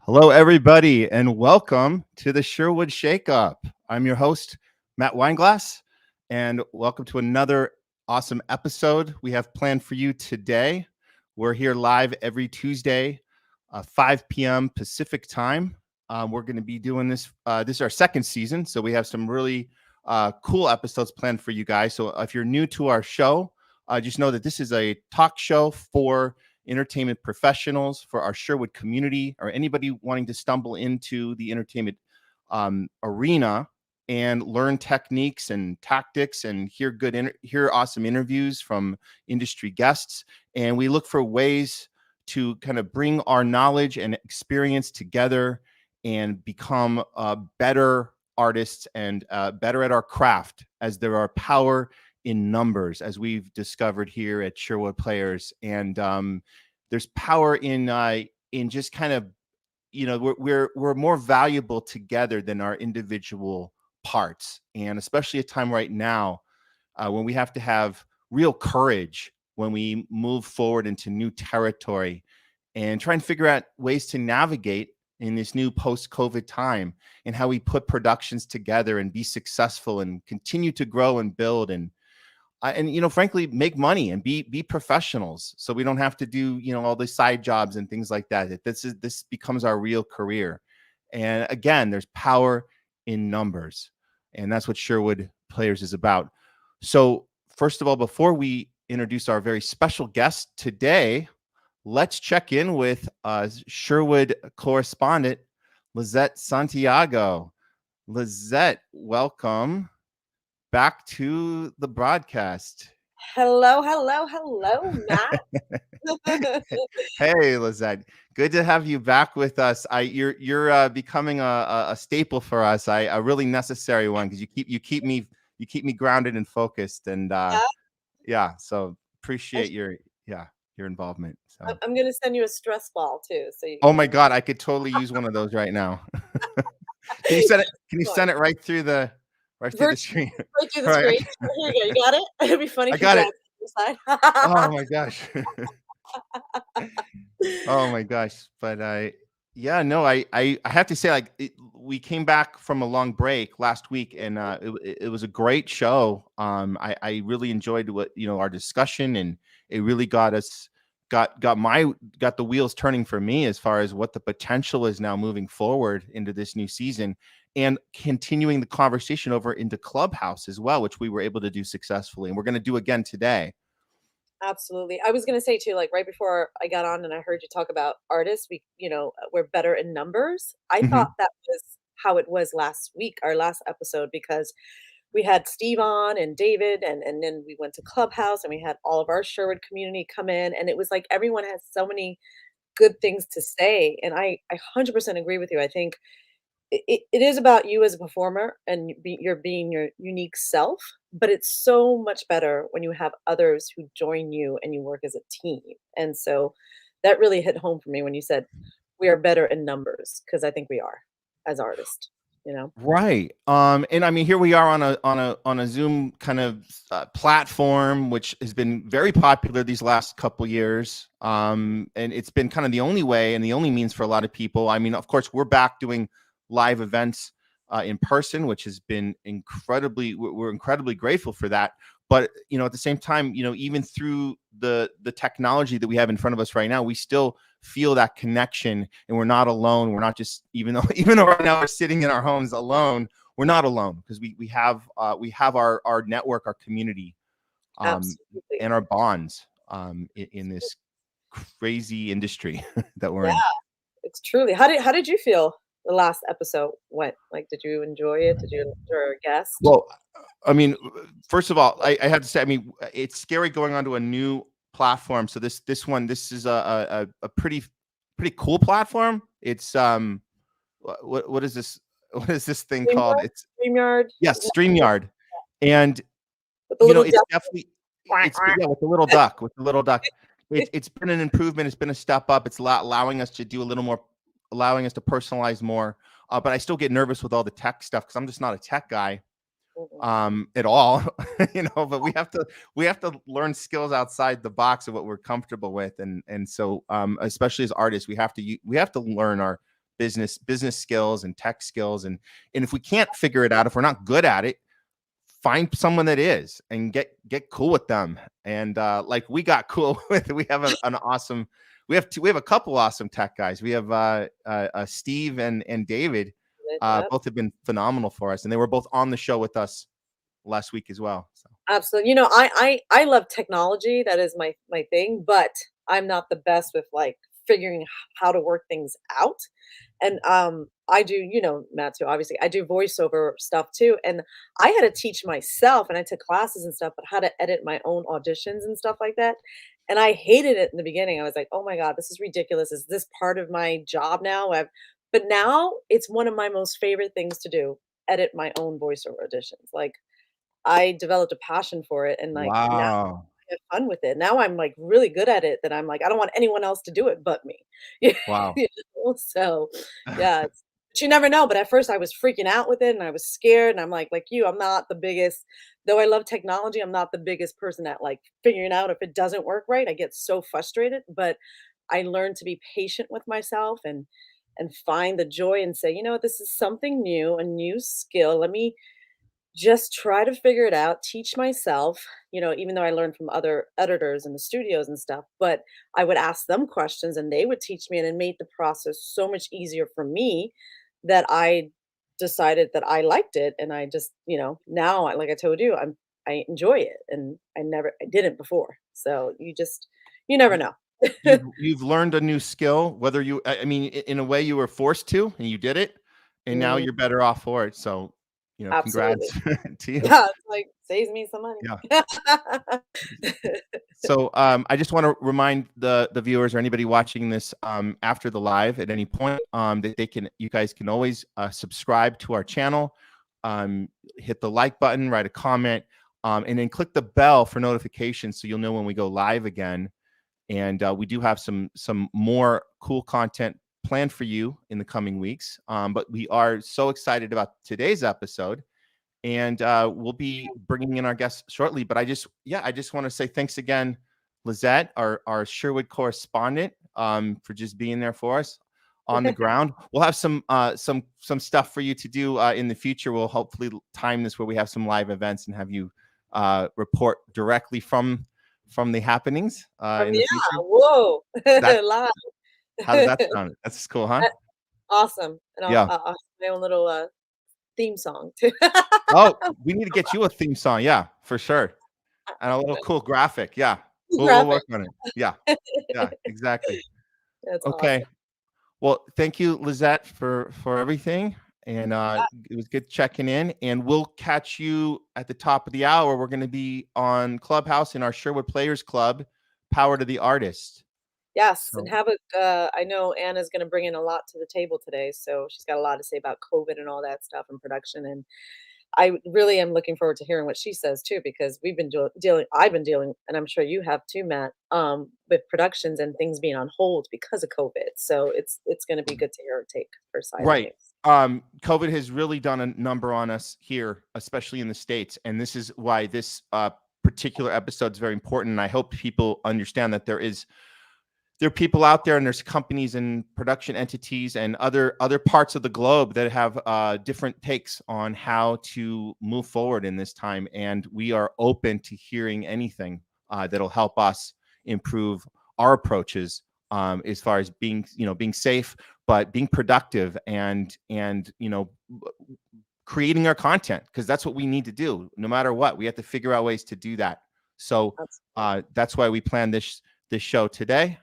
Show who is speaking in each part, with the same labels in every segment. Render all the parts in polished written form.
Speaker 1: Hello, everybody, and welcome to the Sherwood Shakeup. I'm your host, Matt Weinglass, and welcome to another awesome episode we have planned for you today. We're here live every Tuesday, 5 p.m. Pacific time. We're going to be doing this. This is our second season, so we have some really cool episodes planned for you guys. So if you're new to our show, just know that this is a talk show for entertainment professionals, for our Sherwood community, or anybody wanting to stumble into the entertainment arena and learn techniques and tactics and hear awesome interviews from industry guests. And we look for ways to kind of bring our knowledge and experience together and become better artists and better at our craft, as there are power in numbers, as we've discovered here at Sherwood Players. And there's power in just kind of, we're more valuable together than our individual parts. And especially a time right now when we have to have real courage when we move forward into new territory and try and figure out ways to navigate in this new post-COVID time, and how we put productions together and be successful and continue to grow and build and frankly, make money and be professionals, so we don't have to do, all the side jobs and things like that. This becomes our real career. And again, there's power in numbers, and that's what Sherwood Players is about. So first of all, before we introduce our very special guest today, let's check in with Sherwood correspondent Lizette Santiago. Lizette, welcome back to the broadcast.
Speaker 2: Hello, Matt.
Speaker 1: Hey, Lizette, good to have you back with us. You're becoming a staple for us. A really necessary one, because you keep me grounded and focused. And so appreciate your involvement. So
Speaker 2: I'm gonna send you a stress ball too.
Speaker 1: Oh my God, I could totally use one of those right now. Can you send it right through the screen?
Speaker 2: Right through the screen. Here you go. You got it? It'd be funny.
Speaker 1: I got it. Oh my gosh. Oh my gosh. But I have to say, we came back from a long break last week, and it was a great show. I really enjoyed our discussion, and it really got the wheels turning for me as far as what the potential is now moving forward into this new season, and continuing the conversation over into Clubhouse as well, which we were able to do successfully, and we're going to do again today.
Speaker 2: Absolutely. I was going to say too, right before I got on and I heard you talk about artists, we're better in numbers. I thought that was how it was last week, our last episode, because we had Steve on and David, and then we went to Clubhouse and we had all of our Sherwood community come in, and it was like everyone has so many good things to say. And I 100% agree with you. I think it is about you as a performer, and you're being your unique self, but it's so much better when you have others who join you and you work as a team. And so that really hit home for me when you said we are better in numbers, because I think we are as artists.
Speaker 1: Right. And I mean, here we are on a Zoom kind of platform, which has been very popular these last couple years. And it's been kind of the only way and the only means for a lot of people. I mean, of course, we're back doing live events in person, which has been we're incredibly grateful for that. But, at the same time, even through the technology that we have in front of us right now, we still feel that connection, and we're not alone. We're not just, even though right now we're sitting in our homes alone, we're not alone, because we have our network, our community, and our bonds in this crazy industry that we're in.
Speaker 2: It's truly. How did you feel the last episode went? Did you enjoy it? Did you enjoy our guest?
Speaker 1: Well, I mean, first of all, I have to say, I mean, it's scary going onto a new platform. So this is a pretty cool platform. It's what is this? What is this thing called?
Speaker 2: StreamYard?
Speaker 1: It's
Speaker 2: StreamYard?
Speaker 1: yes, StreamYard. And
Speaker 2: With the little
Speaker 1: it's
Speaker 2: duck.
Speaker 1: definitely yeah, with the little duck, with the little duck. It's been an improvement. It's been a step up. It's allowing us to do a little more, allowing us to personalize more. But I still get nervous with all the tech stuff because I'm just not a tech guy at all, but we have to learn skills outside the box of what we're comfortable with. And so especially as artists, we have to learn our business skills and tech skills. And if we can't figure it out, if we're not good at it, find someone that is and get cool with them. And like we got cool with, we have an awesome, we have a couple awesome tech guys. We have Steve and David, both have been phenomenal for us. And they were both on the show with us last week as well. So.
Speaker 2: Absolutely. I love technology. That is my thing, but I'm not the best with like figuring how to work things out. And I do, Matt too, obviously I do voiceover stuff too. And I had to teach myself, and I took classes and stuff, but how to edit my own auditions and stuff like that. And I hated it in the beginning. I was like, oh my God, this is ridiculous. Is this part of my job now? But now it's one of my most favorite things to do, edit my own voiceover auditions. Like I developed a passion for it, and like now
Speaker 1: Wow.
Speaker 2: I have fun with it. Now I'm like really good at it that I'm like, I don't want anyone else to do it but me.
Speaker 1: Wow.
Speaker 2: So yeah, but you never know. But at first I was freaking out with it and I was scared. And I'm like you, I'm not the biggest, though I love technology, I'm not the biggest person at like figuring out if it doesn't work right. I get so frustrated, but I learned to be patient with myself and find the joy and say, this is something new, a new skill. Let me just try to figure it out, teach myself, even though I learned from other editors in the studios and stuff, but I would ask them questions and they would teach me, and it made the process so much easier for me that I decided that I liked it. And I just, now, like I told you, I enjoy it, and I didn't before. So you never know.
Speaker 1: You've learned a new skill, whether I mean, in a way you were forced to, and you did it, and now you're better off for it. So,
Speaker 2: Absolutely.
Speaker 1: congrats to you.
Speaker 2: Yeah, it's like saves me some money.
Speaker 1: Yeah. So I just want to remind the viewers or anybody watching this after the live at any point that you guys can always subscribe to our channel, hit the like button, write a comment, and then click the bell for notifications so you'll know when we go live again. And we do have some more cool content planned for you in the coming weeks. But we are so excited about today's episode, and we'll be bringing in our guests shortly. But I just want to say thanks again, Lizette, our Sherwood correspondent, for just being there for us on the ground. We'll have some stuff for you to do in the future. We'll hopefully time this where we have some live events and have you report directly from the happenings in the future.
Speaker 2: Whoa. Live.
Speaker 1: How does that sound? That's cool, huh?
Speaker 2: Awesome. And
Speaker 1: Yeah.
Speaker 2: I'll have my own little theme song too.
Speaker 1: Oh, we need to get you a theme song. Yeah, for sure. And a little cool graphic. Yeah. We'll work on it. Yeah. Yeah, exactly.
Speaker 2: That's
Speaker 1: okay.
Speaker 2: awesome.
Speaker 1: Well, thank you, Lizette, for everything. And it was good checking in. And we'll catch you at the top of the hour. We're going to be on Clubhouse in our Sherwood Players Club, Power to the Artist.
Speaker 2: Yes, and I know Anna's going to bring in a lot to the table today, so she's got a lot to say about COVID and all that stuff and production, and I really am looking forward to hearing what she says too, because we've been I've been dealing, and I'm sure you have too, Matt, with productions and things being on hold because of COVID. So it's going to be good to hear her take her side.
Speaker 1: Right.
Speaker 2: Of things.
Speaker 1: COVID has really done a number on us here, especially in the States, and this is why this particular episode is very important. And I hope people understand that there are people out there, and there's companies and production entities and other parts of the globe that have different takes on how to move forward in this time. And we are open to hearing anything that'll help us improve our approaches as far as being safe, but being productive and creating our content, because that's what we need to do. No matter what, we have to figure out ways to do that. So that's why we planned this show today.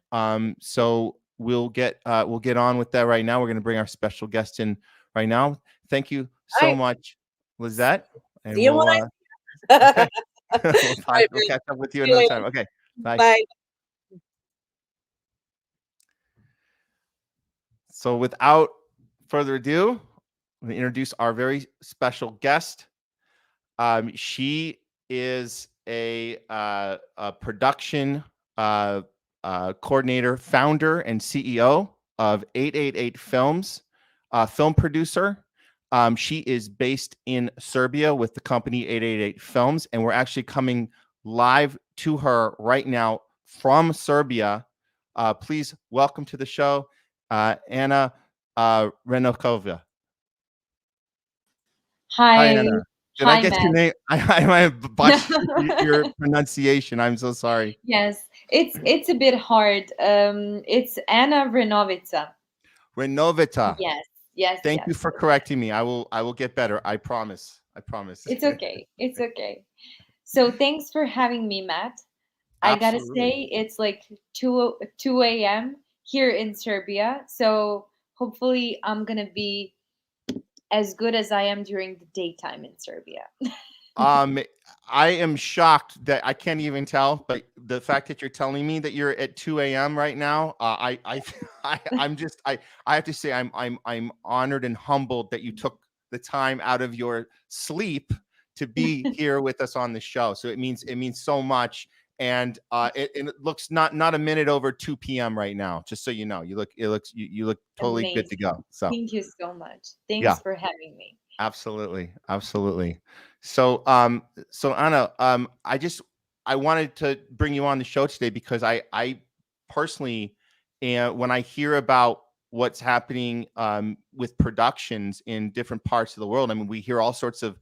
Speaker 1: So we'll get on with that right now. We're going to bring our special guest in right now. Thank you so much, Lizette. And
Speaker 2: see you
Speaker 1: okay. We'll catch up with you another time. Okay. Bye. So without further ado, I'm going to introduce our very special guest. She is a production coordinator, founder, and CEO of 888 Films, film producer. She is based in Serbia with the company 888 Films, and we're actually coming live to her right now from Serbia. Please welcome to the show, Ana Renovica. Hi,
Speaker 2: Hi.
Speaker 1: Anna. Did I
Speaker 2: Hi,
Speaker 1: get your
Speaker 2: Matt.
Speaker 1: name? I might have botched your pronunciation. I'm so sorry.
Speaker 2: Yes, it's a bit hard. It's Ana Renovica.
Speaker 1: Renovita.
Speaker 2: Yes, yes,
Speaker 1: Thank you
Speaker 2: yes.
Speaker 1: for correcting me. I will get better. I promise. I promise.
Speaker 2: It's okay. It's okay. So thanks for having me, Matt. I gotta
Speaker 1: Absolutely.
Speaker 2: say, it's like 2 a.m. here in Serbia. So hopefully I'm gonna be as good as I am during the daytime in Serbia.
Speaker 1: Um, I am shocked that I can't even tell, but the fact that you're telling me that you're at 2 a.m. right now, I have to say I'm honored and humbled that you took the time out of your sleep to be here with us on the show. So it means so much. And it looks not a minute over 2 p.m. right now. Just so you know, you look totally good to
Speaker 2: Amazing.
Speaker 1: go. So
Speaker 2: Thank you so much.
Speaker 1: yeah.
Speaker 2: Thanks for having me.
Speaker 1: Absolutely, absolutely. So, so Anna, I wanted to bring you on the show today because I personally, when I hear about what's happening with productions in different parts of the world, I mean, we hear all sorts of,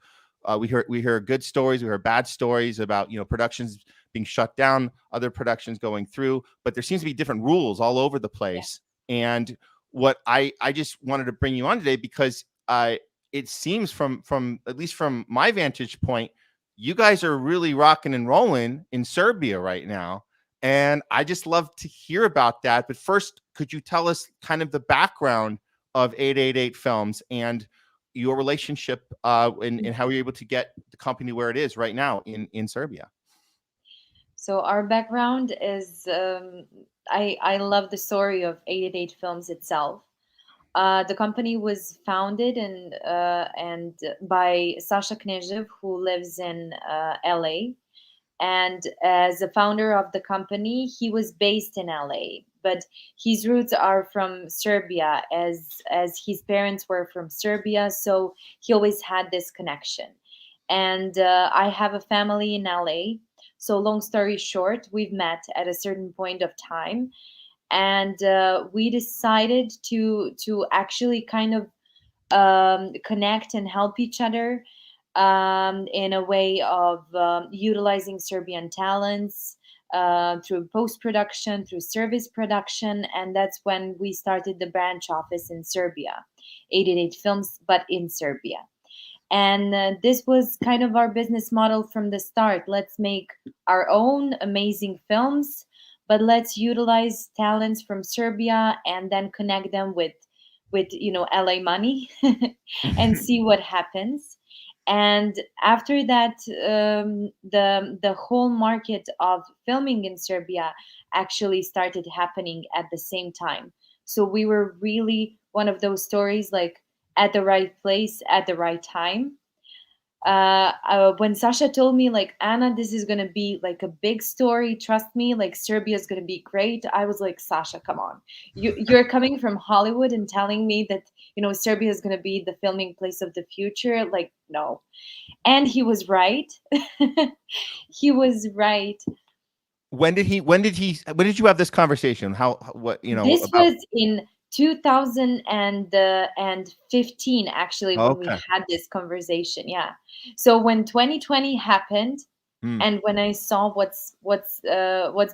Speaker 1: we hear good stories, we hear bad stories about productions being shut down, other productions going through, but there seems to be different rules all over the
Speaker 2: Yeah.
Speaker 1: place. And what I just wanted to bring you on today because it seems from at least from my vantage point, you guys are really rocking and rolling in Serbia right now. And I just love to hear about that. But first, could you tell us kind of the background of 888 Films and your relationship and how you're able to get the company where it is right now in Serbia?
Speaker 2: So our background is I love the story of 888 Films itself. The company was founded and by Sasha Knezhev, who lives in LA. And as a founder of the company, he was based in LA, but his roots are from Serbia, as his parents were from Serbia. So he always had this connection. And I have a family in LA. So long story short, we've met at a certain point of time, and we decided to actually kind of connect and help each other in a way of utilizing Serbian talents through post production, through service production, and that's when we started the branch office in Serbia, 888 Films, but in Serbia. And this was kind of our business model from the start. Let's make our own amazing films, but let's utilize talents from Serbia and then connect them with LA money and see what happens. And after that, the whole market of filming in Serbia actually started happening at the same time. So we were really one of those stories, like at the right place at the right time. When Sasha told me, like, Anna, this is gonna be like a big story, trust me, like Serbia is gonna be great, I was like, Sasha, come on, you're coming from Hollywood and telling me that Serbia is gonna be the filming place of the future, like, no. And he was right. He was right.
Speaker 1: When did you have this conversation? What,
Speaker 2: This
Speaker 1: about?
Speaker 2: was in 2015, actually, when we
Speaker 1: Okay.
Speaker 2: had this conversation. Yeah. So when 2020 happened,
Speaker 1: Hmm.
Speaker 2: and when I saw what's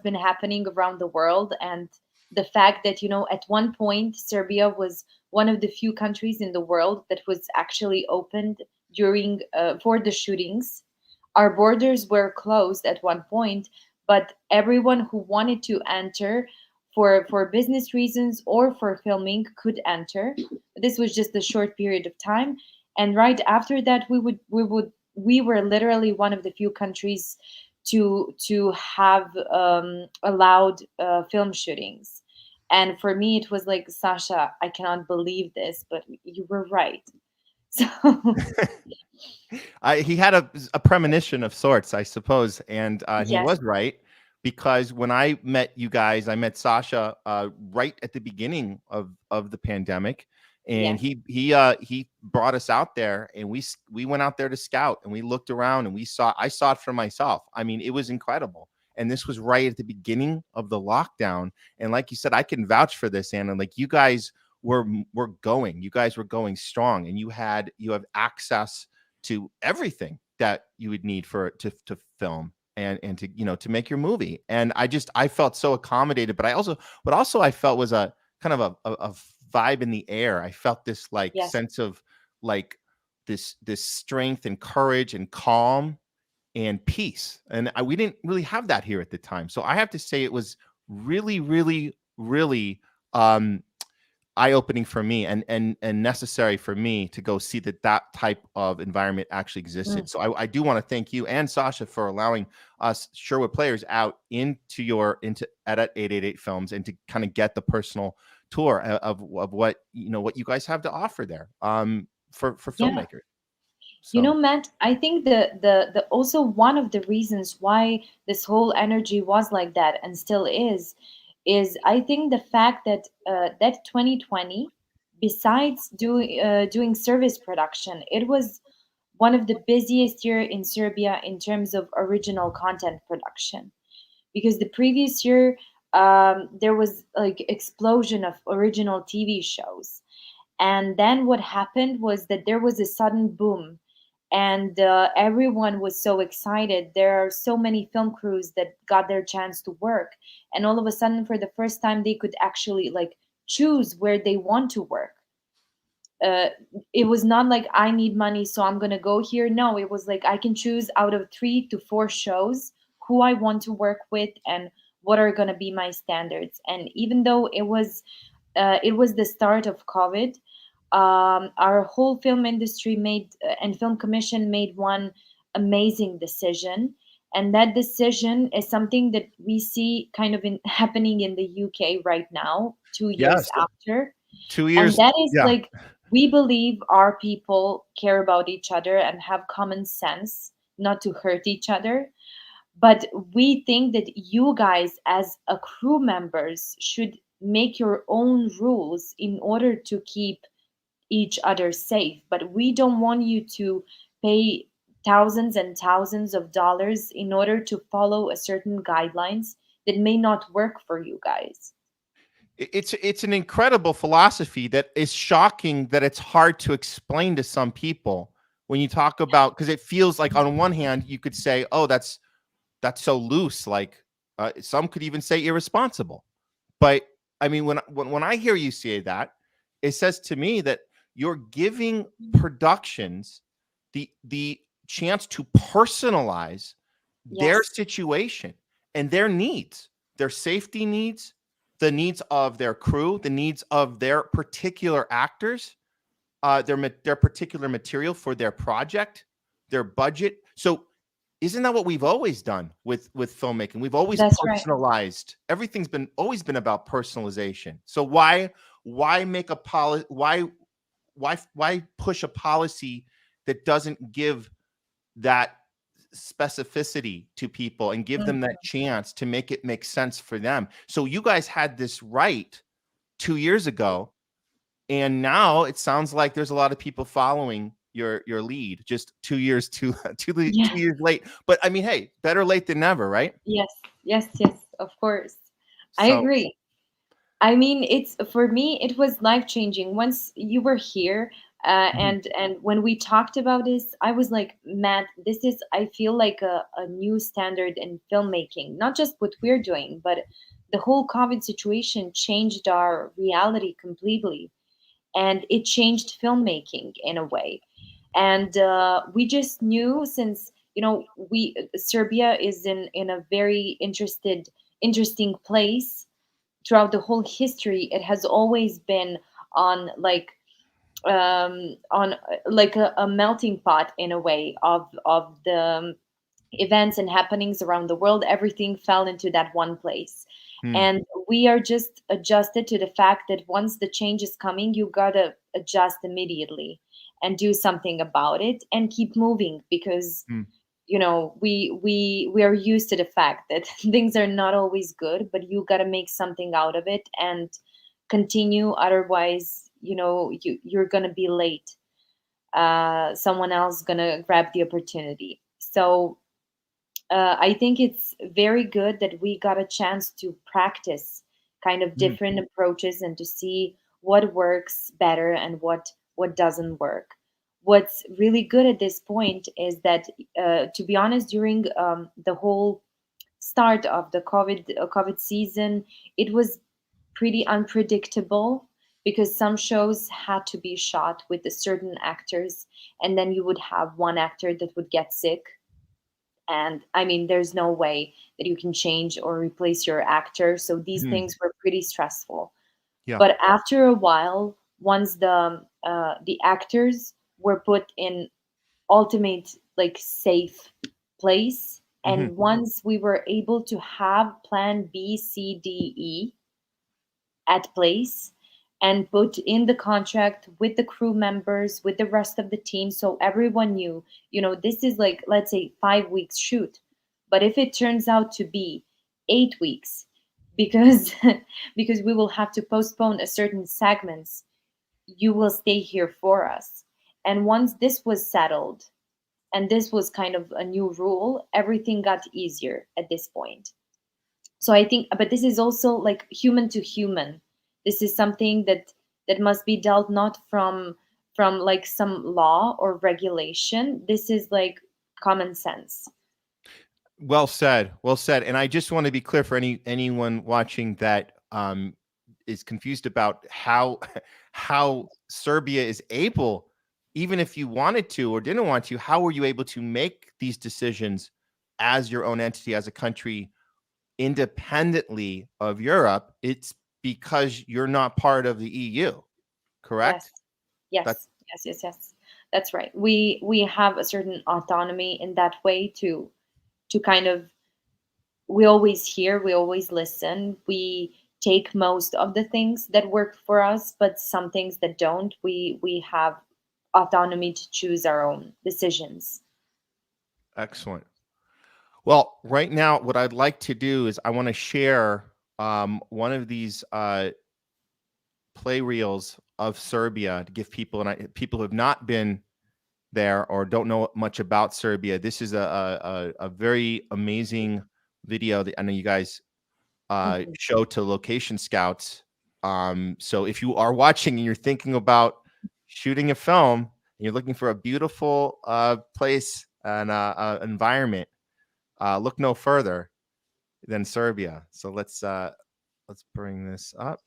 Speaker 2: been happening around the world, and the fact that at one point Serbia was one of the few countries in the world that was actually opened during for the shootings. Our borders were closed at one point, but everyone who wanted to enter for business reasons or for filming could enter. This was just a short period of time, and right after that, we were literally one of the few countries to have allowed film shootings.
Speaker 3: And for me, it was like, Sasha, I cannot believe this, but you were right. So
Speaker 1: He had a premonition of sorts, I suppose, and he
Speaker 3: yes,
Speaker 1: was right, because when I met you guys, I met Sasha right at the beginning of the pandemic, and
Speaker 3: yes,
Speaker 1: he brought us out there, and we went out there to scout, and we looked around, and I saw it for myself. I mean, it was incredible. And this was right at the beginning of the lockdown. And like you said, I can vouch for this, Anna. Like, you guys were going, you guys were going strong, and you have access to everything that you would need to film and to, to make your movie. And I felt so accommodated, but also I felt was a kind of a vibe in the air. I felt this like
Speaker 3: yes.
Speaker 1: sense of like this strength and courage and calm and peace. And we didn't really have that here at the time. So I have to say it was really, really, really eye-opening for me, and necessary for me to go see that type of environment actually
Speaker 3: Mm.
Speaker 1: existed. So I do want to thank you and Sasha for allowing us Sherwood players out into Edit 888 Films, and to kind of get the personal tour of what what you guys have to offer there for
Speaker 3: Yeah.
Speaker 1: filmmakers.
Speaker 3: You
Speaker 1: So
Speaker 3: know, Matt, I think the also one of the reasons why this whole energy was like that and still is I think the fact that that 2020, besides doing service production, it was one of the busiest year in Serbia in terms of original content production, because the previous year there was like explosion of original TV shows, and then what happened was that there was a sudden boom, and everyone was so excited. There are so many film crews that got their chance to work, and all of a sudden, for the first time, they could actually like choose where they want to work. uh, it was not like I need money, so I'm gonna go here. No, it was like I can choose out of 3 to 4 shows who I want to work with and what are gonna be my standards. And even though it was the start of COVID, our whole film industry made and film commission made one amazing decision. And that decision is something that we see kind of happening in the UK right now, 2 years
Speaker 1: yes,
Speaker 3: after.
Speaker 1: two
Speaker 3: And
Speaker 1: years.
Speaker 3: that is
Speaker 1: Yeah.
Speaker 3: like, we believe our people care about each other and have common sense not to hurt each other. But we think that you guys, as a crew members, should make your own rules in order to keep each other safe. But we don't want you to pay thousands and thousands of dollars in order to follow a certain guidelines that may not work for you guys.
Speaker 1: It's an incredible philosophy that is shocking that it's hard to explain to some people when you talk about, because it feels like on one hand you could say, oh, that's so loose, like some could even say irresponsible. But I mean, when I hear you say that, it says to me that you're giving productions the chance to personalize their
Speaker 3: Yes,
Speaker 1: situation and their needs, their safety needs, the needs of their crew, the needs of their particular actors, their particular material for their project, their budget. So isn't that what we've always done with filmmaking? We've always
Speaker 3: that's right.
Speaker 1: personalized. Everything's been always been about personalization. So why make a policy? Why push a policy that doesn't give that specificity to people and give them that chance to make it make sense for them? So you guys had this right 2 years ago, and now it sounds like there's a lot of people following your lead, just 2 years
Speaker 3: Yeah.
Speaker 1: 2 years late. But I mean, hey, better late than never, right?
Speaker 3: Yes, yes, yes, of course. I
Speaker 1: So
Speaker 3: agree. I mean, it's for me, it was life changing once you were here.
Speaker 1: mhm.
Speaker 3: And when we talked about this, I was like, Matt, this is, I feel like a new standard in filmmaking, not just what we're doing, but the whole COVID situation changed our reality completely. And it changed filmmaking in a way. And we just knew, since we Serbia is in a very interesting place. Throughout the whole history, it has always been on like on like a melting pot in a way of the events and happenings around the world. Everything fell into that one place. And we are just adjusted to the fact that once the change is coming, you gotta adjust immediately and do something about it and keep moving, because we are used to the fact that things are not always good, but you gotta make something out of it and continue. Otherwise, you're gonna be late. Someone else gonna grab the opportunity. So I think it's very good that we got a chance to practice kind of different approaches and to see what works better and what doesn't work. What's really good at this point is that, to be honest, during the whole start of the COVID season, it was pretty unpredictable, because some shows had to be shot with a certain actors, and then you would have one actor that would get sick, and I mean, there's no way that you can change or replace your actor. So these things were pretty stressful.
Speaker 1: Yeah.
Speaker 3: But after a while, once the actors were put in ultimate, like, safe place, and once we were able to have plan B, C, D, E at place and put in the contract with the crew members, with the rest of the team, so everyone knew, this is, like, let's say 5 weeks shoot, but if it turns out to be 8 weeks, because because we will have to postpone a certain segments, you will stay here for us. And once this was settled, and this was kind of a new rule, everything got easier at this point. So I think, but this is also like human to human. This is something that must be dealt not from like some law or regulation. This is like common sense.
Speaker 1: Well said. Well said. And I just want to be clear for anyone watching that is confused about how Serbia is able, even if you wanted to or didn't want to, how were you able to make these decisions as your own entity, as a country, independently of Europe? It's because you're not part of the EU, correct?
Speaker 3: Yes. Yes. That's right. We have a certain autonomy in that way to kind of, we always hear, we always listen, we take most of the things that work for us, but some things that don't, we have autonomy to choose our own decisions.
Speaker 1: Excellent. Well, right now, what I'd like to do is I want to share one of these play reels of Serbia to give people, people who have not been there or don't know much about Serbia. This is a very amazing video that I know you guys show to location scouts. So if you are watching and you're thinking about shooting a film and you're looking for a beautiful place and environment, look no further than Serbia. So let's bring this up.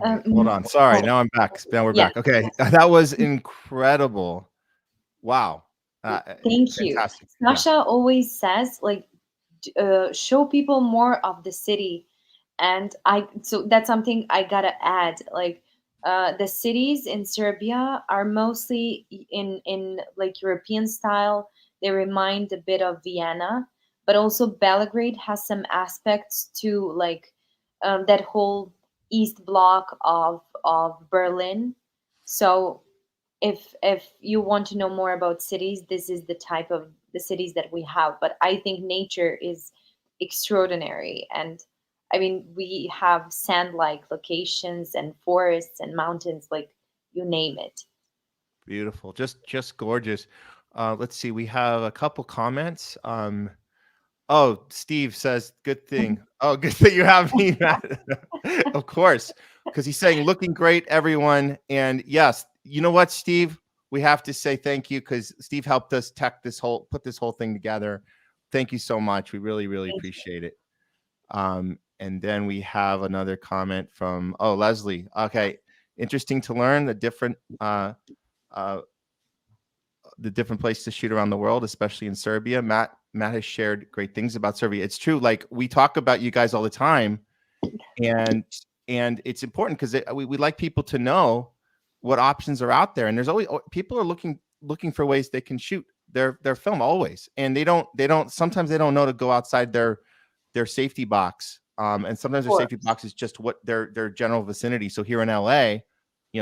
Speaker 1: Wait, hold on. Sorry.
Speaker 3: Oh,
Speaker 1: Now I'm back. Now we're
Speaker 3: yeah.
Speaker 1: back. Okay. That was incredible. Wow.
Speaker 3: Thank you.
Speaker 1: Fantastic. Yeah.
Speaker 3: Sasha always says, like, show people more of the city, and so that's something I gotta add. Like, the cities in Serbia are mostly in like European style. They remind a bit of Vienna, but also Belgrade has some aspects to, like, that whole east block of Berlin. So if you want to know more about cities, this is the type of the cities that we have. But I think nature is extraordinary, and I mean, we have sand like locations and forests and mountains, like, you name it.
Speaker 1: Beautiful. Just gorgeous. Let's see. We have a couple comments. Oh, Steve says, good thing. Oh, good thing you have me, Matt. Of course. Because he's saying, looking great, everyone. And yes, you know what, Steve? We have to say thank you because Steve helped us put this whole thing together. Thank you so much. We really, really
Speaker 3: Thank you.
Speaker 1: appreciate it. And then we have another comment from Leslie. Okay. Interesting to learn the different places to shoot around the world, especially in Serbia. Matt has shared great things about Serbia. It's true. Like, we talk about you guys all the time, and it's important because we like people to know what options are out there. And there's always people are looking for ways they can shoot their film always, and they don't sometimes they don't know to go outside their safety box. And sometimes their
Speaker 3: Of
Speaker 1: safety box is just what their general vicinity. So here in LA,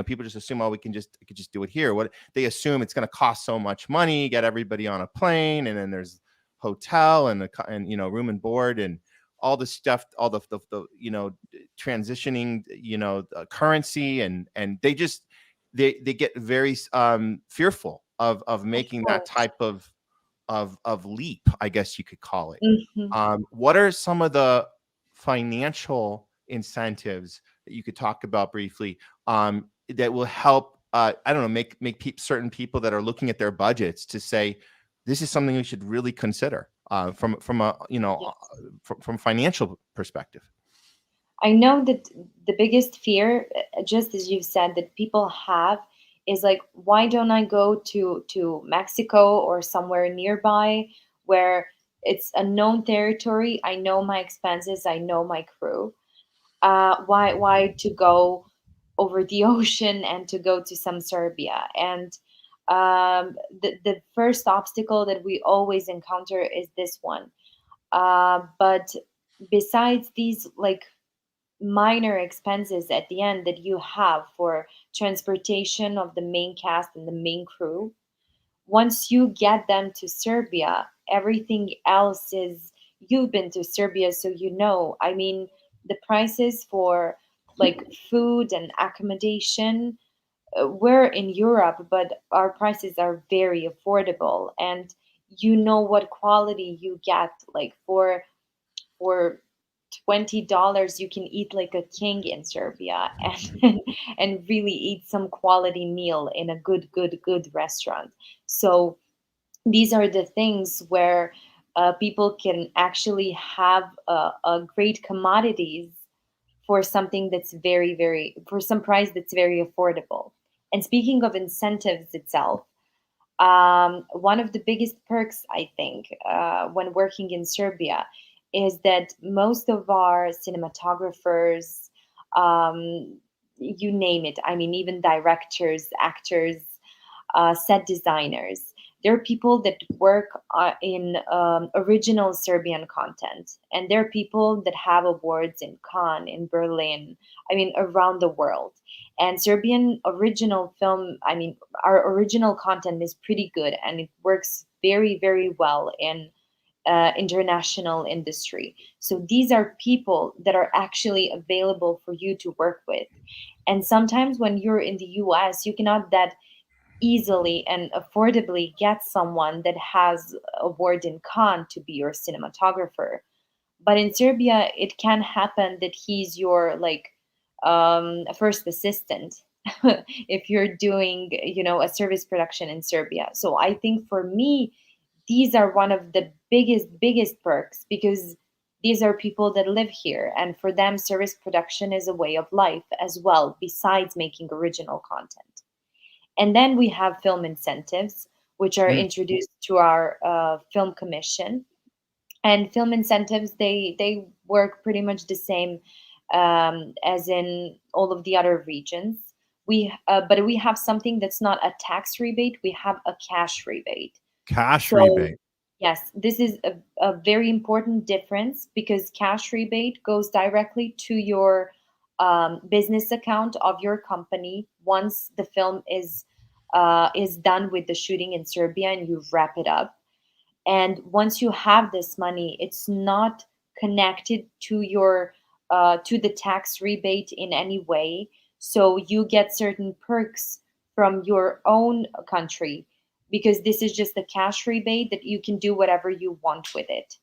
Speaker 1: people just assume, oh, we could just do it here. What they assume, it's going to cost so much money, get everybody on a plane, and then there's hotel and room and board and all the stuff, all the transitioning, currency, and they just they get very fearful of making that
Speaker 3: course.
Speaker 1: type of leap, I guess you could call it.
Speaker 3: Mhm.
Speaker 1: What are some of the financial incentives that you could talk about briefly that will help? I don't know, make certain people that are looking at their budgets to say, this is something we should really consider from a
Speaker 3: Yes.
Speaker 1: from financial perspective.
Speaker 3: I know that the biggest fear, just as you said, that people have is like, why don't I go to Mexico or somewhere nearby where it's a known territory? I know my expenses, I know my crew. Why to go over the ocean and to go to some Serbia? And the first obstacle that we always encounter is this one. But besides these, like, minor expenses at the end that you have for transportation of the main cast and the main crew, once you get them to Serbia, everything else is, you've been to Serbia, so you know. I mean, the prices for, like, food and accommodation, we're in Europe, but our prices are very affordable, and you know what quality you get. Like, for $20 you can eat like a king in Serbia, and and really eat some quality meal in a good restaurant. So these are the things where people can actually have a great commodities for something that's very, for some price that's very affordable. And speaking of incentives itself, one of the biggest perks, I think, when working in Serbia is that most of our cinematographers, you name it, I mean, even directors, actors, set designers, there are people that work in original Serbian content. And there are people that have awards in Cannes, in Berlin, I mean, around the world. And Serbian original film, I mean, our original content is pretty good, and it works very well in international industry. So these are people that are actually available for you to work with. And sometimes when you're in the US, you cannot that easily and affordably get someone that has award in Cannes to be your cinematographer. But in Serbia, it can happen that he's your, like, first assistant if you're doing, a service production in Serbia. So I think for me, these are one of the biggest perks, because These are people that live here, and for them, service production is a way of life as well, besides making original content. And then we have film incentives, which are
Speaker 1: Mm.
Speaker 3: introduced to our film commission. And film incentives, they work pretty much the same as in all of the other regions. But we have something that's not a tax rebate. We have a cash rebate.
Speaker 1: Cash
Speaker 3: So
Speaker 1: rebate.
Speaker 3: yes, this is a very important difference, because cash rebate goes directly to your business account of your company once the film is done with the shooting in Serbia and you wrap it up. And once you have this money, it's not connected to your to the tax rebate in any way. So you get certain perks from your own country, because this is just a cash rebate that you can do whatever you want with it.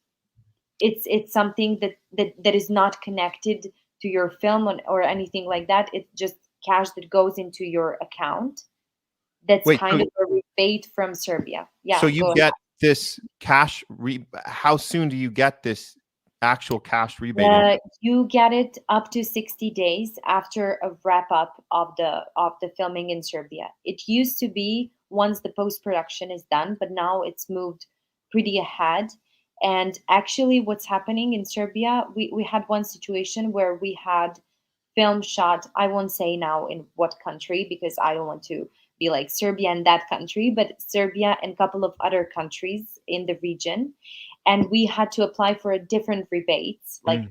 Speaker 3: It's something that is not connected to your film or anything like that. It's just cash that goes into your account. That's
Speaker 1: Wait,
Speaker 3: kind of a rebate from Serbia.
Speaker 1: so
Speaker 3: Yeah,
Speaker 1: you
Speaker 3: go ahead.
Speaker 1: get this cash how soon do you get this actual cash rebate?
Speaker 3: You get it up to 60 days after a wrap up of the filming in Serbia. It used to be once the post production is done, but now it's moved pretty ahead. And actually, what's happening in Serbia, we had one situation where we had film shot. I won't say now in what country, because I don't want to be like Serbia and that country, but Serbia and a couple of other countries in the region. And we had to apply for a different rebates, like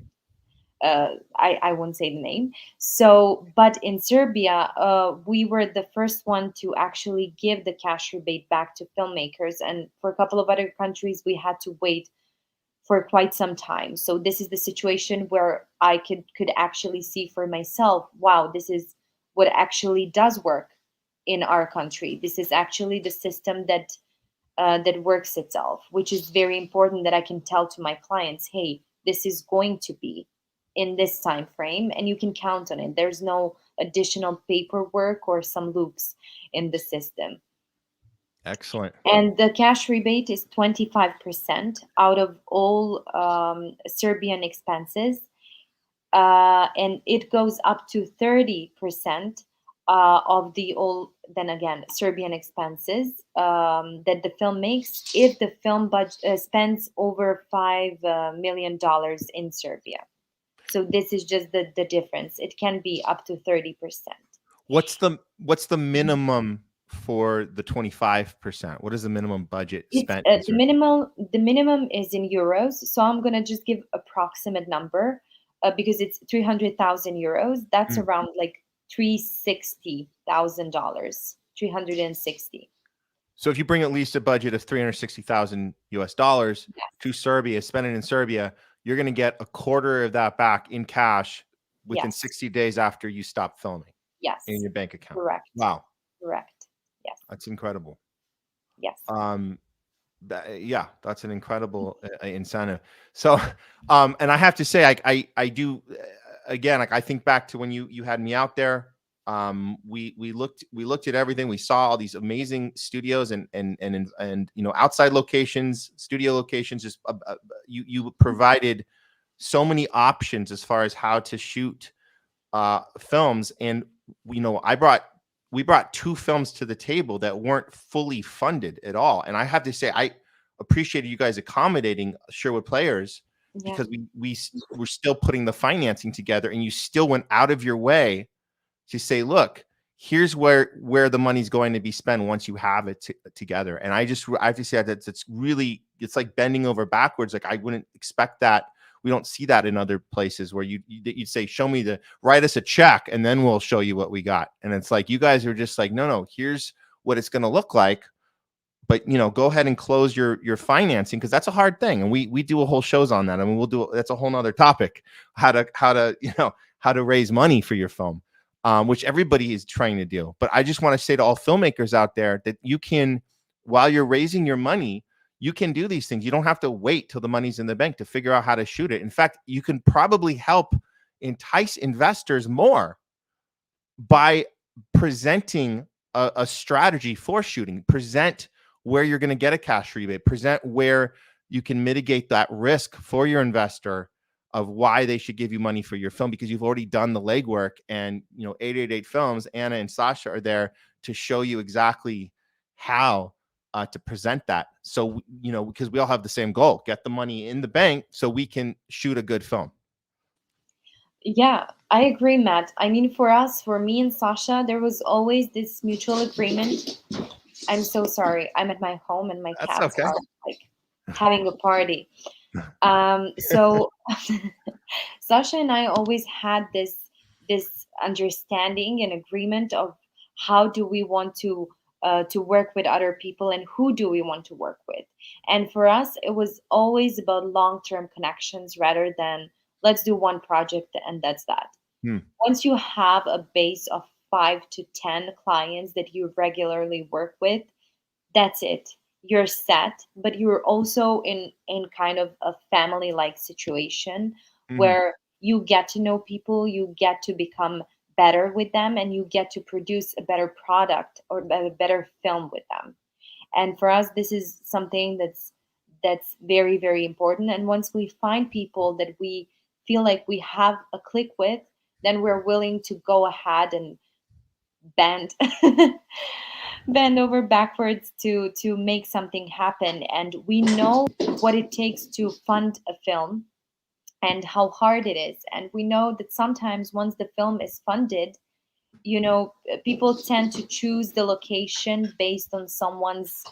Speaker 1: Mm.
Speaker 3: I won't say the name. So, but in Serbia, we were the first one to actually give the cash rebate back to filmmakers. And for a couple of other countries, we had to wait for quite some time. So this is the situation where I could actually see for myself, wow, this is what actually does work in our country. This is actually the system that works itself, which is very important, that I can tell to my clients, hey, this is going to be in this time frame and you can count on it. There's no additional paperwork or some loops in the system.
Speaker 1: Excellent.
Speaker 3: And the cash rebate is 25% out of all Serbian expenses. And it goes up to 30% of the all, then again, Serbian expenses that the film makes if the film spends over $5 million in Serbia. So this is just the difference. It can be up to 30%.
Speaker 1: What's the minimum for the 25%? What is the minimum budget
Speaker 3: It's
Speaker 1: spent in Serbia?
Speaker 3: the minimum is in euros. So I'm gonna just give approximate number because it's 300,000 euros. That's
Speaker 1: Mm.
Speaker 3: around like $360,000, 360.
Speaker 1: So if you bring at least a budget of 360,000 US dollars
Speaker 3: Yes,
Speaker 1: to Serbia, spend it in Serbia, you're going to get a quarter of that back in cash within
Speaker 3: yes,
Speaker 1: 60 days after you stop filming in
Speaker 3: yes.
Speaker 1: your bank account.
Speaker 3: Correct,
Speaker 1: Wow,
Speaker 3: correct. Yes,
Speaker 1: that's incredible.
Speaker 3: yes.
Speaker 1: Yeah, that's an incredible incentive. So, and I have to say, I do again, like I think back to when you had me out there. We looked at everything. We saw all these amazing studios and outside locations, studio locations. Just you provided so many options as far as how to shoot films, and we brought two films to the table that weren't fully funded at all. And I have to say, I appreciated you guys accommodating Sherwood players
Speaker 3: Yeah,
Speaker 1: because we were still putting the financing together, and you still went out of your way to say, look, here's where the money's going to be spent once you have it together. And I have to say that it's like bending over backwards. Like I wouldn't expect that. We don't see that in other places where you'd say, write us a check and then we'll show you what we got. And it's like, you guys are just like, no, here's what it's going to look like. But, go ahead and close your financing, because that's a hard thing. And we do a whole shows on that. I mean, that's a whole nother topic, how to raise money for your film, which everybody is trying to do. But I just want to say to all filmmakers out there that you can, while you're raising your money, you can do these things. You don't have to wait till the money's in the bank to figure out how to shoot it. In fact, you can probably help entice investors more by presenting a strategy for shooting. Present where you're going to get a cash rebate. Present where you can mitigate that risk for your investor of why they should give you money for your film, because you've already done the legwork. And 888 Films, Anna and Sasha are there to show you exactly how to present that. So because we all have the same goal: get the money in the bank so we can shoot a good film.
Speaker 3: Yeah, I agree, Matt. I mean, for us, for me and Sasha, there was always this mutual agreement. I'm so sorry. I'm at my home and my
Speaker 1: That's
Speaker 3: cats
Speaker 1: okay.
Speaker 3: are like having a party. So Sasha and I always had this understanding and agreement of how do we want to work with other people and who do we want to work with. And for us, it was always about long-term connections rather than let's do one project and that's that.
Speaker 1: Hmm.
Speaker 3: Once you have a base of 5 to 10 clients that you regularly work with, that's it, you're set. But you're also in kind of a family like situation
Speaker 1: Mhm.
Speaker 3: where you get to know people, you get to become better with them, and you get to produce a better product or a better film with them. And for us, this is something that's very, very important. And once we find people that we feel like we have a click with, then we're willing to go ahead and bend bend over backwards to make something happen. And we know what it takes to fund a film and how hard it is. And we know that sometimes once the film is funded, people tend to choose the location based on someone's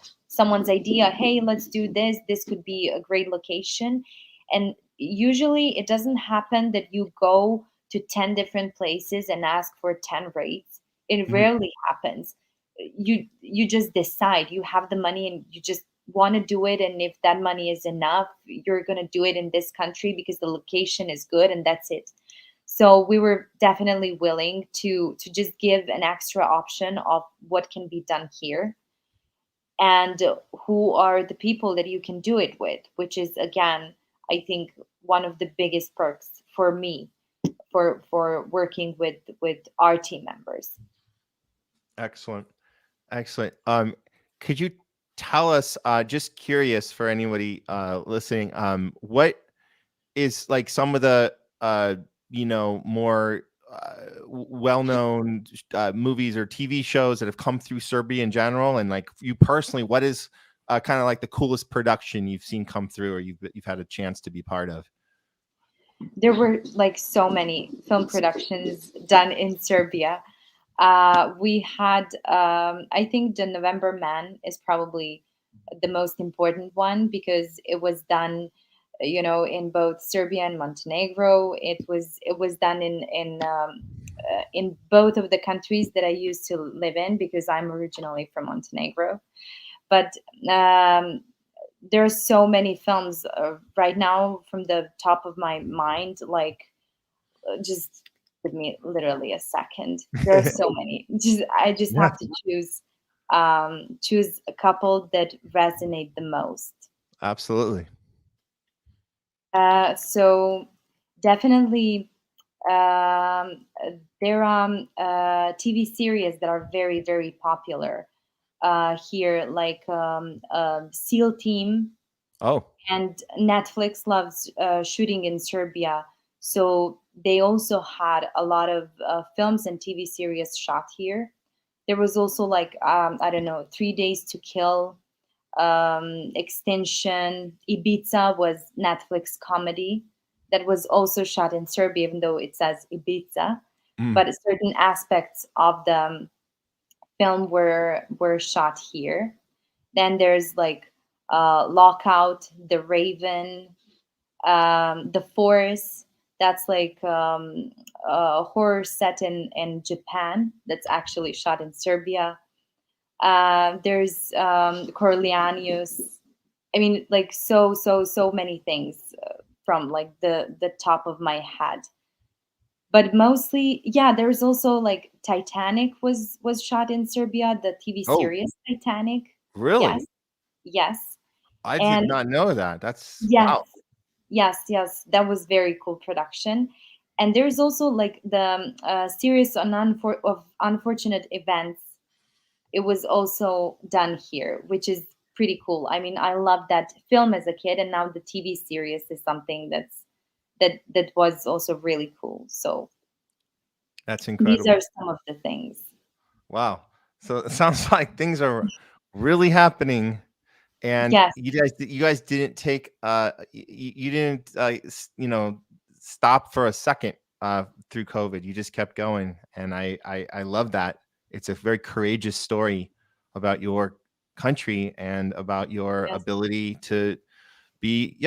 Speaker 3: idea. Hey, let's do this could be a great location. And usually it doesn't happen that you go to 10 different places and ask for 10 rates. It
Speaker 1: Mhm.
Speaker 3: rarely happens. You just decide, you have the money and you just want to do it, and if that money is enough, you're going to do it in this country because the location is good, and that's it. So we were definitely willing to just give an extra option of what can be done here and who are the people that you can do it with, which is again, I think, one of the biggest perks for me for working with our team members.
Speaker 1: Excellent. Excellent. Could you tell us, just curious for anybody listening, what is like some of the more well-known movies or TV shows that have come through Serbia in general, and like you personally, what is kind of like the coolest production you've seen come through or you've had a chance to be part of?
Speaker 3: There were like so many film productions done in Serbia. We had, I think, the November Man is probably the most important one because it was done, in both Serbia and Montenegro. It was done in both of the countries that I used to live in because I'm originally from Montenegro. But there are so many films right now from the top of my mind, like just give me literally a second. There are so many. I just
Speaker 1: Yeah,
Speaker 3: have to choose a couple that resonate the most.
Speaker 1: absolutely.
Speaker 3: So definitely, there are TV series that are very, very popular here, like SEAL Team.
Speaker 1: Oh,
Speaker 3: And Netflix loves shooting in Serbia, so they also had a lot of films and TV series shot here. There was also like I don't know, 3 Days to Kill, Extinction, Ibiza was Netflix comedy that was also shot in Serbia, even though it says Ibiza,
Speaker 1: mm.
Speaker 3: but certain aspects of the film were shot here. Then there's like Lockout, The Raven, The Force. That's like a horror set in Japan that's actually shot in Serbia. There's Corleanius. I mean, like so many things from like the top of my head. But mostly, yeah, there's also like Titanic was shot in Serbia, the TV
Speaker 1: Oh,
Speaker 3: series Titanic. Yes,
Speaker 1: really?
Speaker 3: yes.
Speaker 1: I did
Speaker 3: And
Speaker 1: not know that. That's
Speaker 3: yes,
Speaker 1: wow.
Speaker 3: yes, that was very cool production. And there's also like the series on of unfortunate events. It was also done here, which is pretty cool. I mean, I loved that film as a kid, and now the TV series is something that was also really cool. So
Speaker 1: That's
Speaker 3: these
Speaker 1: incredible.
Speaker 3: are some of the things.
Speaker 1: Wow. So it sounds like things are really happening, and
Speaker 3: Yes,
Speaker 1: you guys didn't take you didn't stop for a second through COVID. You just kept going, and I love that. It's a very courageous story about your country and about your
Speaker 3: yes,
Speaker 1: ability to be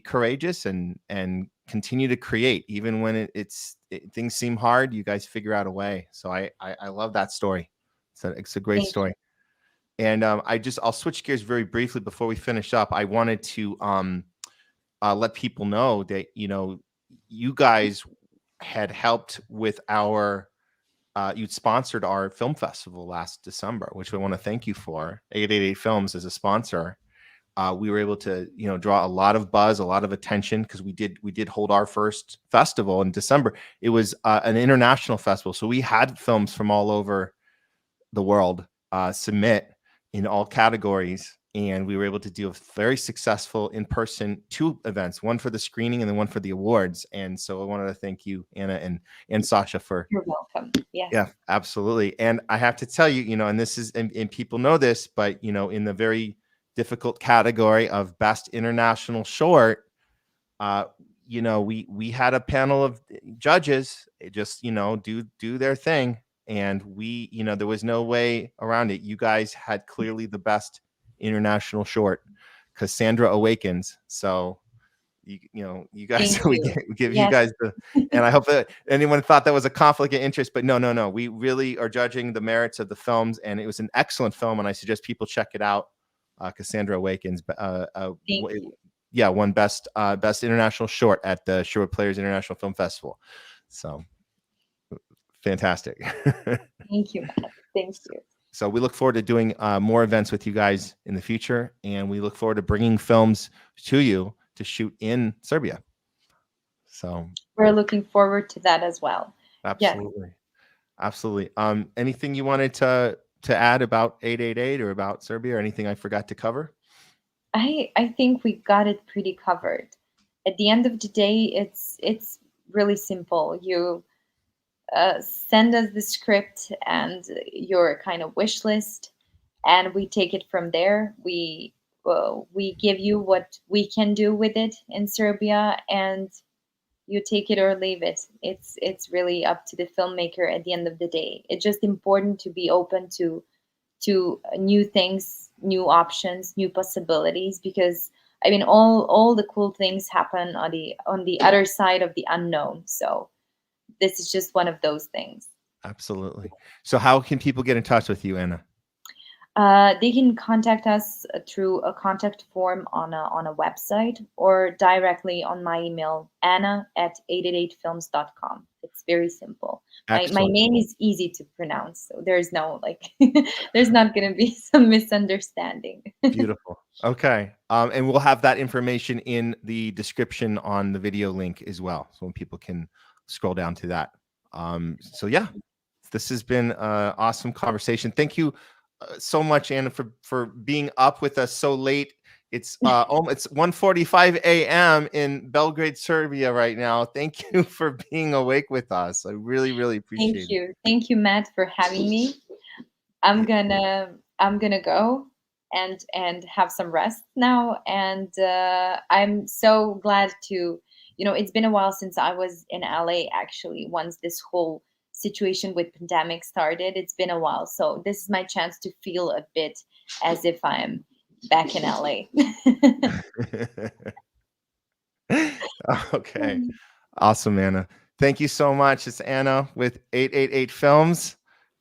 Speaker 1: courageous and continue to create even when things seem hard. You guys figure out a way. So I love that story. It's a great
Speaker 3: thank you.
Speaker 1: story. And I'll switch gears very briefly before we finish up. I wanted to let people know that you guys had helped with our you'd sponsored our film festival last December, which we want to thank you for. 888 Films as a sponsor. We were able to draw a lot of buzz, a lot of attention, because we did hold our first festival in December. It was an international festival, so we had films from all over the world submit in all categories, and we were able to do a very successful in-person 2 events, one for the screening and then one for the awards. And so I wanted to thank you, Anna and Sasha, for
Speaker 3: You're welcome. Yes.
Speaker 1: yeah, absolutely. And I have to tell you, and this is, and people know this, but in the very difficult category of best international short, we had a panel of judges just do their thing, and there was no way around it. You guys had clearly the best international short, Cassandra Awakens. So you guys,
Speaker 3: Thank
Speaker 1: we
Speaker 3: you.
Speaker 1: give you
Speaker 3: Yes,
Speaker 1: guys and I hope that anyone thought that was a conflict of interest, but no, we really are judging the merits of the films, and it was an excellent film, and I suggest people check it out. Cassandra Awakens,
Speaker 3: thank you.
Speaker 1: won best international short at the Sherwood Players International Film Festival. So fantastic.
Speaker 3: Thank you, Matt. Thank you.
Speaker 1: So we look forward to doing more events with you guys in the future, and we look forward to bringing films to you to shoot in Serbia. So
Speaker 3: We're looking forward to that as well. Yes.
Speaker 1: Absolutely. Anything you wanted to add about 888 or about Serbia, or anything I forgot to cover?
Speaker 3: I think we got it pretty covered. At the end of the day, it's really simple. You send us the script and your kind of wish list, and we take it from there. We give you what we can do with it in Serbia, and you take it or leave it. It's really up to the filmmaker at the end of the day. It's just important to be open to new things, new options, new possibilities, because I mean all the cool things happen on the other side of the unknown. So this is just one of those things.
Speaker 1: Absolutely. So how can people get in touch with you, Anna?
Speaker 3: They can contact us through a contact form on a website, or directly on my email, anna@888films.com. It's very simple. My name is easy to pronounce, so there's no there's not going to be some misunderstanding.
Speaker 1: Beautiful. Okay. And we'll have that information in the description on the video link as well, so when people can scroll down to that. So yeah, this has been an awesome conversation. Thank you so much, Anna, for being up with us so late. It's it's 1:45 a.m. in Belgrade, Serbia right now. Thank you for being awake with us. I really, really appreciate it.
Speaker 3: Thank you, Matt, for having me. I'm gonna go and have some rest now, and I'm so glad to, it's been a while since I was in LA, actually, once this whole situation with pandemic started. It's been a while, so this is my chance to feel a bit as if I'm back in LA.
Speaker 1: Okay. Awesome, Anna. Thank you so much. It's Anna with 888 Films.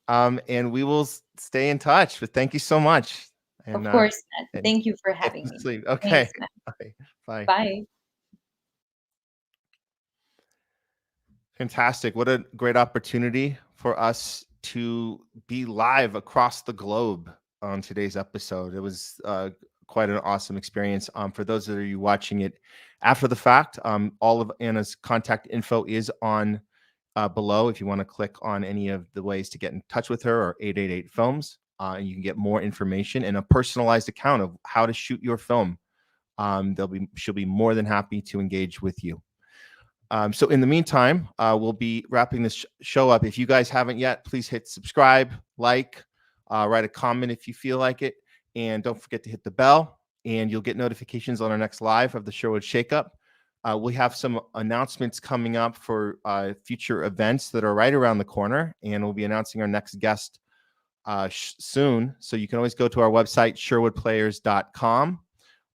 Speaker 1: And we will stay in touch, but thank you so much. And,
Speaker 3: of course, Matt.
Speaker 1: and
Speaker 3: Thank you for having me.
Speaker 1: sleep. Okay.
Speaker 3: Thanks, Matt.
Speaker 1: Okay. Bye.
Speaker 3: Bye.
Speaker 1: Fantastic. What a great opportunity for us to be live across the globe on today's episode. It was quite an awesome experience. For those that are you watching it after the fact, all of Anna's contact info is on below if you want to click on any of the ways to get in touch with her, or 888 Films. And you can get more information and a personalized account of how to shoot your film. She'll be more than happy to engage with you. So in the meantime, we'll be wrapping this show up. If you guys haven't yet, please hit subscribe, like, write a comment if you feel like it, and don't forget to hit the bell, and you'll get notifications on our next live of the Sherwood Shakeup. We have some announcements coming up for future events that are right around the corner, and we'll be announcing our next guest soon. So you can always go to our website, sherwoodplayers.com.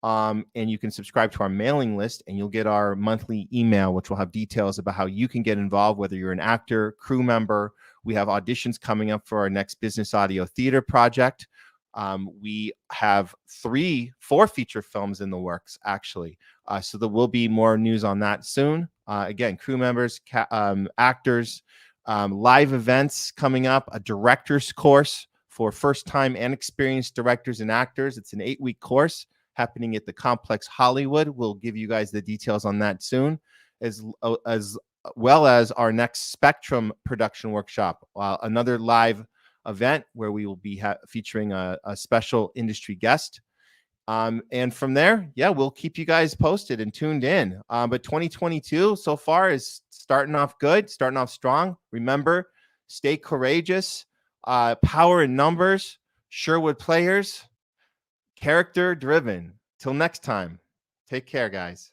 Speaker 1: And you can subscribe to our mailing list, and you'll get our monthly email, which will have details about how you can get involved, whether you're an actor, crew member. We have auditions coming up for our next business audio theater project. We have 4 feature films in the works, actually. So there will be more news on that soon. Again, crew members, actors, live events coming up, a director's course for first-time and experienced directors and actors. It's an 8-week course happening at the Complex Hollywood. We'll give you guys the details on that soon, as well as our next Spectrum production workshop, another live event where we will be featuring a special industry guest. And from there, we'll keep you guys posted and tuned in. But 2022 so far is starting off good, starting off strong. Remember, stay courageous, power in numbers, Sherwood Players, character driven. Till next time, take care, guys.